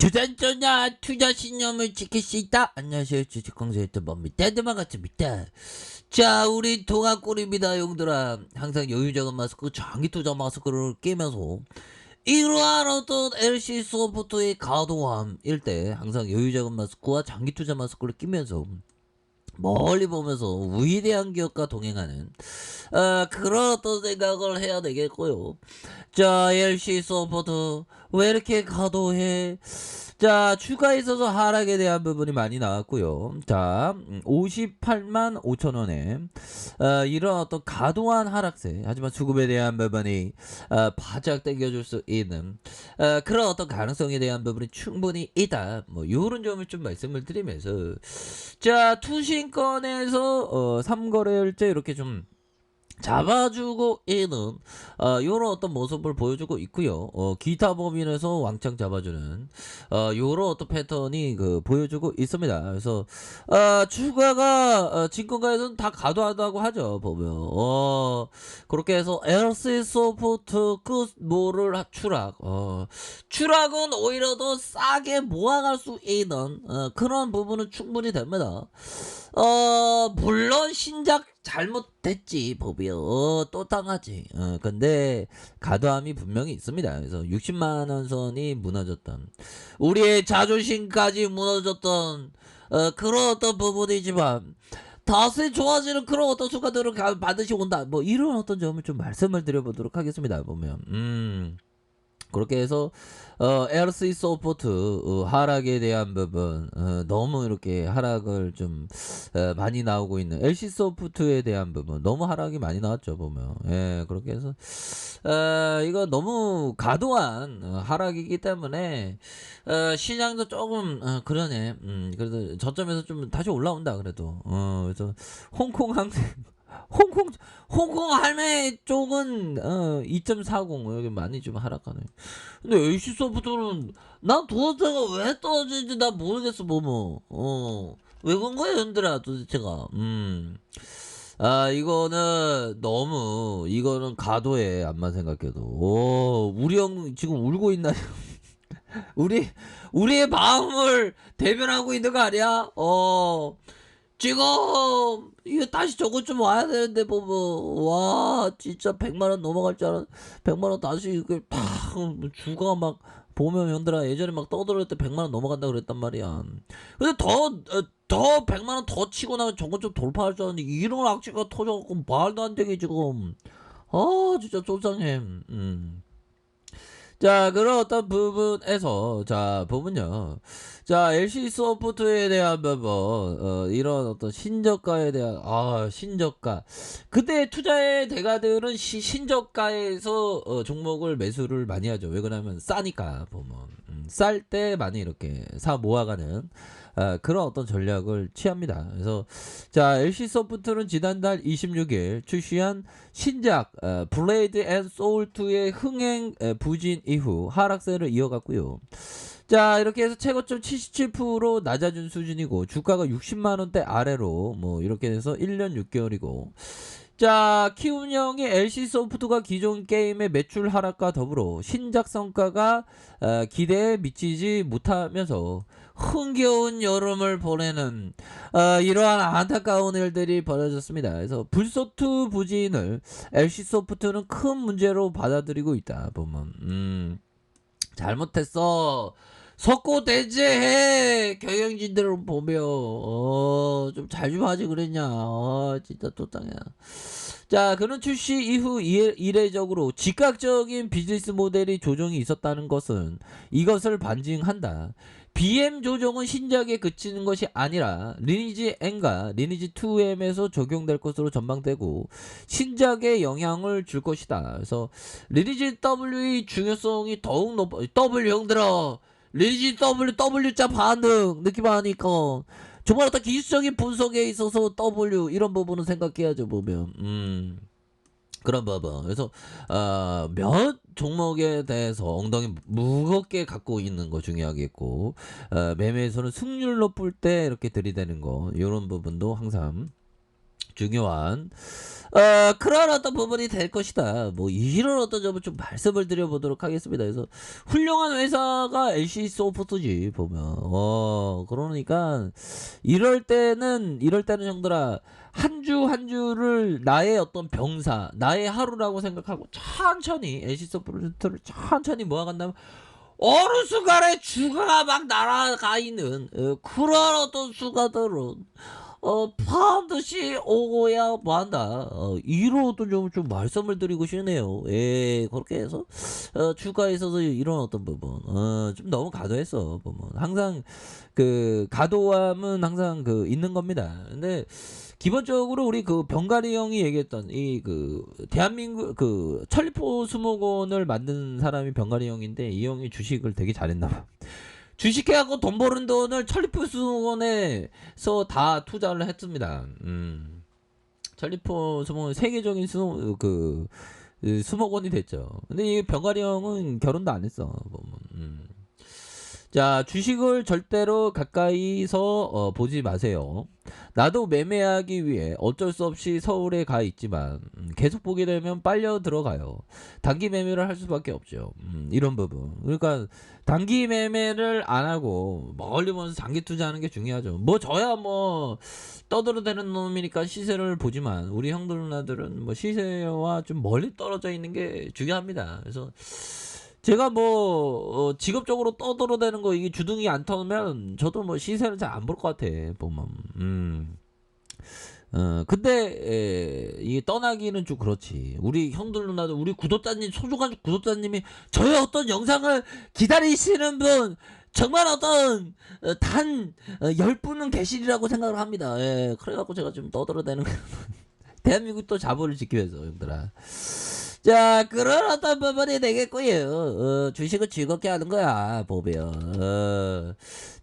투자전자 투자 신념을 지킬 수 있다. 안녕하세요, 주식공사 유튜버입니다. 반갑습니다. 자, 우리 동학골입니다, 용들아. 항상 여유자금 마스크, 장기 투자 마스크를 끼면서 이러한 어떤 LC 소프트의 가도함일 때 항상 여유자금 마스크와 장기 투자 마스크를 끼면서 멀리 보면서 위대한 기업과 동행하는 그런 어떤 생각을 해야 되겠고요. 자, LC 소프트 왜 이렇게 가도해? 자, 주가에 있어서 하락에 대한 부분이 많이 나왔고요. 자, 58만 5천 원에 이런 어떤 과도한 하락세, 하지만 수급에 대한 부분이 바짝 당겨줄 수 있는 그런 어떤 가능성에 대한 부분이 충분히 있다. 뭐 이런 점을 좀 말씀을 드리면서, 자, 투신권에서 3거래일째 이렇게 좀 잡아주고 있는 요런 어떤 모습을 보여주고 있고요. 기타 범위에서 왕창 잡아주는 요런 어떤 패턴이 보여주고 있습니다. 그래서 주가가 증권가에서는 다 과도하다고 하죠. 보면 그렇게 해서 LC 소프트 끝모를 추락은 오히려 더 싸게 모아갈 수 있는 그런 부분은 충분히 됩니다. 물론 신작 잘못됐지, 보면 또 당하지. 근데 가도함이 분명히 있습니다. 그래서 60만원 선이 무너졌던, 우리의 자존심까지 무너졌던 그런 어떤 부분이지만 다시 좋아지는 그런 어떤 순간들은 반드시 온다. 뭐 이런 어떤 점을 좀 말씀을 드려보도록 하겠습니다. 보면 그렇게 해서 LC 소프트 하락에 대한 부분, 너무 이렇게 하락을 좀 많이 나오고 있는 LC 소프트에 대한 부분, 너무 하락이 많이 나왔죠. 보면 그렇게 해서 이거 너무 과도한 하락이기 때문에 시장도 조금 그러네. 그래도 저점에서 좀 다시 올라온다 그래도. 그래서 홍콩 항생 홍콩 할매 쪽은 2.40 여기 많이 좀 하락하네. 근데 AC 소프트는 난 도대체가 왜 떨어지는지 나 모르겠어. 왜 그런 거야, 현들아, 도대체가. 이거는 너무, 이거는 과도해. 암만 생각해도. 우리 형 지금 울고 있나요? 우리의 마음을 대변하고 있는 거 아니야? 지금 이거 다시 저거 좀 와야 되는데, 보면 와 진짜 100만원 넘어갈 줄 알았. 100만원 다시 이거 팍 주가 막 보면, 형들아, 예전에 막 떠들을 때 100만원 넘어간다 그랬단 말이야. 근데 더 100만원 더 치고 나면 저거 좀 돌파할 줄 알았는데 이런 악취가 터져갖고 말도 안 되게 지금. 진짜 쫄상해. 자, 그런 어떤 부분에서, 자, 보면요. 자, LC 소프트에 대한 부분, 이런 어떤 신저가에 대한, 신저가. 그때 투자의 대가들은 신저가에서 종목을 매수를 많이 하죠. 왜 그러냐면 싸니까, 보면. 쌀 때 많이 이렇게 사 모아가는 그런 어떤 전략을 취합니다. 그래서 자, LC 소프트는 지난달 26일 출시한 신작 블레이드 앤 소울2의 흥행 부진 이후 하락세를 이어갔고요. 자, 이렇게 해서 최고점 77% 낮아진 수준이고, 주가가 60만원대 아래로 뭐 이렇게 돼서 1년 6개월이고, 자, 키움형의 LC 소프트가 기존 게임의 매출 하락과 더불어 신작 성과가 기대에 미치지 못하면서 흥겨운 여름을 보내는 이러한 안타까운 일들이 벌어졌습니다. 그래서 불소투 부진을 LC 소프트는 큰 문제로 받아들이고 있다. 보면 잘못했어. 석고 대제해. 경영진들을 보며 좀 잘 좀 하지 그랬냐. 진짜 또땅이야. 자, 그는 출시 이후 이례적으로 즉각적인 비즈니스 모델이 조정이 있었다는 것은 이것을 반증한다. BM 조정은 신작에 그치는 것이 아니라 리니지 N과 리니지 2M에서 적용될 것으로 전망되고 신작에 영향을 줄 것이다. 그래서 리니지 W의 중요성이 더욱 W 형들아, 리니지 W자 반응 느낌 아니까 정말 어떤 기술적인 분석에 있어서 W 이런 부분은 생각해야죠. 보면 그런 부분. 그래서 몇 종목에 대해서 엉덩이 무겁게 갖고 있는 거 중요하겠고, 매매에서는 승률 높을 때 이렇게 들이대는 거, 이런 부분도 항상 중요한 그런 어떤 부분이 될 것이다. 뭐 이런 어떤 점을 좀 말씀을 드려보도록 하겠습니다. 그래서 훌륭한 회사가 LC 소프트지 보면 그러니까 이럴 때는 형들아 한 주 한 주를 나의 어떤 병사, 나의 하루라고 생각하고 천천히 LC 소프트를 천천히 모아간다면 어느 순간에 주가가 막 날아가 있는 그런 어떤 순간들은 반드시 오고야 만다. 이런 어떤 좀 말씀을 드리고 싶네요. 예, 그렇게 해서 주가에 있어서 이런 어떤 부분 좀 너무 과도했어 보면 항상 그 과도함은 항상 그 있는 겁니다. 근데 기본적으로 우리 그 병가리 형이 얘기했던 이 그 대한민국 그 천리포 수목원을 만든 사람이 병가리 형인데 이 형이 주식을 되게 잘했나 봐. 주식해갖고 돈 버는 돈을 천리포 수목원에서 다 투자를 했습니다. 천리포 수목원 세계적인 수목원이 됐죠. 근데 이 병가리 형은 결혼도 안 했어. 보면. 자, 주식을 절대로 가까이서 보지 마세요. 나도 매매하기 위해 어쩔 수 없이 서울에 가 있지만 계속 보게 되면 빨려 들어가요. 단기 매매를 할 수밖에 없죠. 이런 부분. 그러니까 단기 매매를 안 하고 멀리 보면서 장기 투자하는 게 중요하죠. 뭐 저야 뭐 떠들어대는 놈이니까 시세를 보지만 우리 형들 누나들은 뭐 시세와 좀 멀리 떨어져 있는 게 중요합니다. 그래서 제가 뭐 직업적으로 떠들어대는 거 이게 주둥이 안 터면 저도 뭐 시세는 잘 안 볼 것 같아 보면. 근데 이게 떠나기는 좀 그렇지. 우리 형들 누나들 우리 구독자님 소중한 구독자님이 저의 어떤 영상을 기다리시는 분 정말 어떤 단 10분은 계시리라고 생각을 합니다. 예, 그래갖고 제가 좀 떠들어대는 대한민국 또 자본을 지키기 위해서 형들아. 자, 그런 어떤 부분이 되겠고요. 주식을 즐겁게 하는 거야, 보면.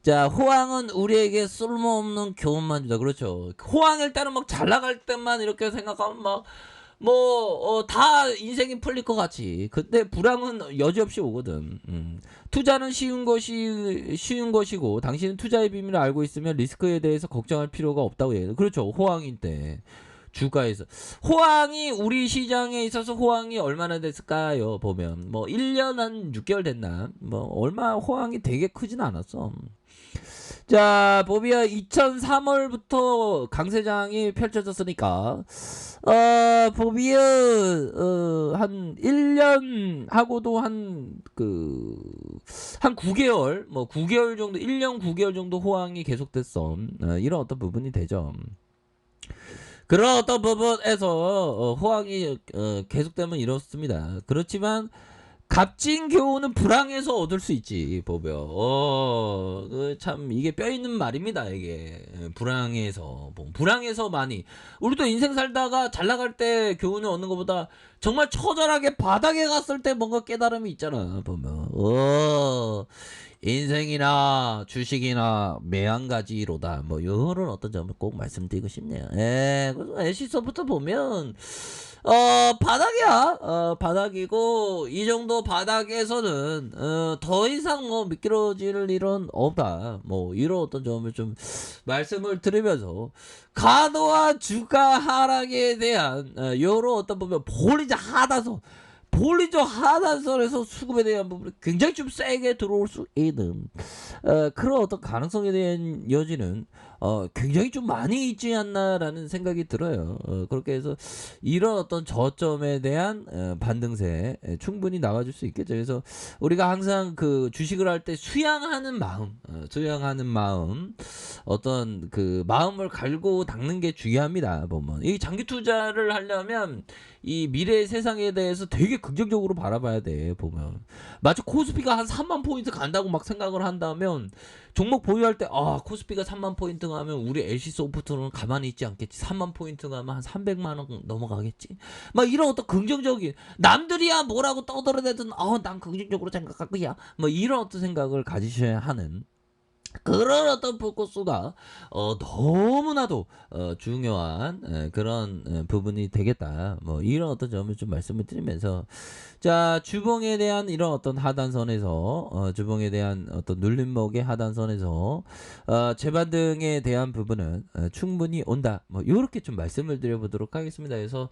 자, 호황은 우리에게 쓸모없는 교훈만 준다. 그렇죠. 호황 일단은 막 잘 나갈 때만 이렇게 생각하면 다 인생이 풀릴 것 같지. 근데 불황은 여지없이 오거든. 투자는 쉬운 것이고, 당신은 투자의 비밀을 알고 있으면 리스크에 대해서 걱정할 필요가 없다고 얘기해요. 그렇죠. 호황인 때. 주가에서 호황이 우리 시장에 있어서 호황이 얼마나 됐을까요? 보면 뭐 1년 한 6개월 됐나? 뭐 얼마 호황이 되게 크진 않았어. 자, 보면 2003월부터 강세장이 펼쳐졌으니까 보면 한 1년 하고도 한 9개월 뭐 9개월 정도 1년 9개월 정도 호황이 계속됐어. 이런 어떤 부분이 되죠. 그런 어떤 부분에서 호황이 계속되면 이렇습니다. 그렇지만 값진 교훈은 불황에서 얻을 수 있지 보면 참 이게 뼈 있는 말입니다. 이게 불황에서 많이 우리도 인생 살다가 잘 나갈 때 교훈을 얻는 것보다 정말 처절하게 바닥에 갔을 때 뭔가 깨달음이 있잖아 보면 인생이나 주식이나 매한가지로다. 뭐 요런 어떤 점을 꼭 말씀드리고 싶네요. 그래서 애시서부터 보면 바닥이야. 바닥이고 이 정도 바닥에서는 더 이상 뭐 미끄러질 일은 없다. 뭐 이런 어떤 점을 좀 말씀을 드리면서 과도한 주가 하락에 대한 요런 어떤 보면 볼리저 하단선에서 수급에 대한 부분이 굉장히 좀 세게 들어올 수 있는 그런 어떤 가능성에 대한 여지는 굉장히 좀 많이 있지 않나라는 생각이 들어요. 그렇게 해서 이런 어떤 저점에 대한 반등세 충분히 나와줄 수 있겠죠. 그래서 우리가 항상 그 주식을 할 때 수양하는 마음, 어떤 그 마음을 갈고 닦는 게 중요합니다. 보면 이 장기 투자를 하려면 이 미래의 세상에 대해서 되게 긍정적으로 바라봐야 돼. 보면 마치 코스피가 한 3만 포인트 간다고 막 생각을 한다면 종목 보유할 때 코스피가 3만 포인트 가면 우리 LC 소프트는 가만히 있지 않겠지. 3만 포인트 가면 한 300만 원 넘어가겠지. 막 이런 어떤 긍정적인 남들이야 뭐라고 떠들어대든 난 긍정적으로 생각할 거야. 뭐 이런 어떤 생각을 가지셔야 하는 그런 어떤 포커스가 너무나도 중요한 그런 부분이 되겠다. 뭐 이런 어떤 점을 좀 말씀을 드리면서 자 주봉에 대한 이런 어떤 하단선에서 주봉에 대한 어떤 눌림목의 하단선에서 재반등에 대한 부분은 충분히 온다. 뭐 요렇게 좀 말씀을 드려보도록 하겠습니다. 그래서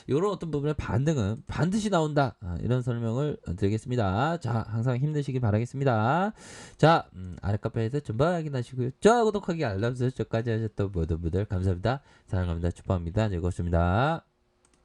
요런 어떤 부분의 반등은 반드시 나온다. 이런 설명을 드리겠습니다. 자 항상 힘내시기 바라겠습니다. 자, 아래 카페에서 전부 확인하시고요. 좋아요, 구독하기, 알람 설정까지 하셨던 모든 분들 감사합니다. 사랑합니다. 축복합니다. 즐거웠습니다.